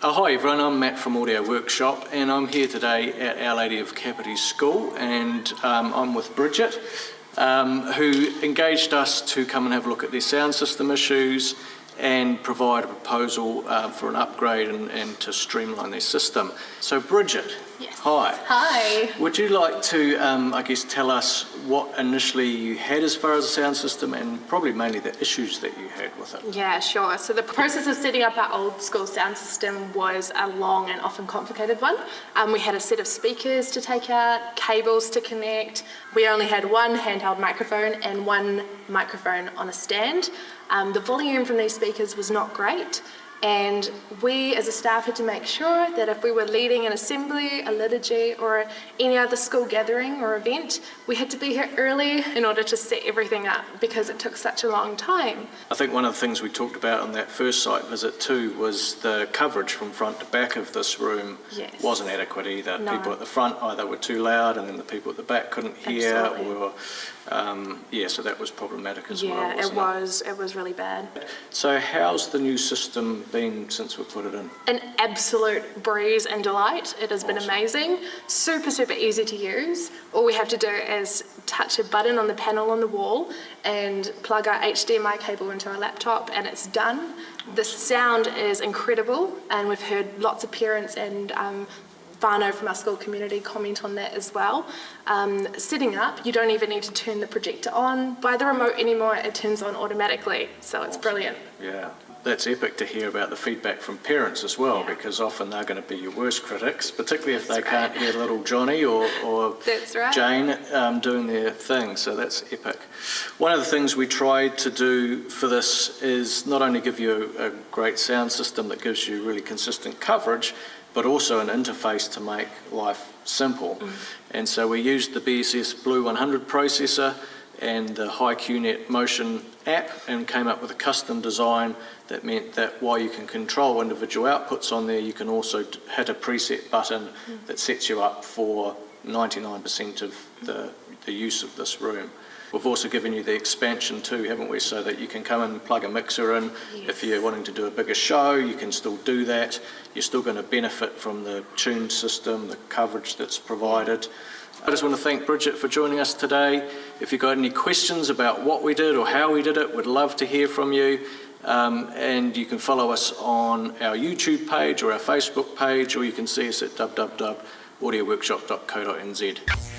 Hi everyone, I'm Matt from Audio Workshop and I'm here today at Our Lady of Kapiti School, and I'm with Bridget who engaged us to come and have a look at their sound system issues and provide a proposal for an upgrade and to streamline their system. So Bridget, yes. Hi. Hi. Would you like to, tell us what initially you had as far as the sound system and probably mainly the issues that you had with it? Yeah, sure. So the process of setting up our old school sound system was a long and often complicated one. We had a set of speakers to take out, cables to connect. We only had one handheld microphone and one microphone on a stand. The volume from these speakers was not great, and we as a staff had to make sure that if we were leading an assembly, a liturgy, or any other school gathering or event, we had to be here early in order to set everything up because it took such a long time. I think one of the things we talked about on that first site visit too was the coverage from front to back of this room wasn't adequate either. No. People at the front either were too loud and then the people at the back couldn't hear. Absolutely. Or so that was problematic as well, Yeah, wasn't it was really bad. So how's the new system been since we put it in? An absolute breeze and delight. It has been amazing, super easy to use. All we have to do is touch a button on the panel on the wall and plug our HDMI cable into our laptop and it's done. The sound is incredible, and we've heard lots of parents and whānau from our school community comment on that as well. Setting up, you don't even need to turn the projector on by the remote anymore, it turns on automatically, so it's brilliant. Yeah, that's epic to hear about the feedback from parents as well, because often they're going to be your worst critics, particularly if they can't hear little Johnny or That's right. Jane doing their thing, so that's epic. One of the things we tried to do for this is not only give you a great sound system that gives you really consistent coverage, but also an interface to make life simple. And so we used the BSS Blue 100 processor and the high QNet Motion app and came up with a custom design that meant that while you can control individual outputs on there, you can also hit a preset button that sets you up for 99% of the use of this room. We've also given you the expansion too, haven't we, so that you can come and plug a mixer in. Yes. If you're wanting to do a bigger show, you can still do that. You're still going to benefit from the tuned system, the coverage that's provided. I just want to thank Bridget for joining us today. If you've got any questions about what we did or how we did it, we'd love to hear from you. And you can follow us on our YouTube page or our Facebook page, or you can see us at www.audioworkshop.co.nz.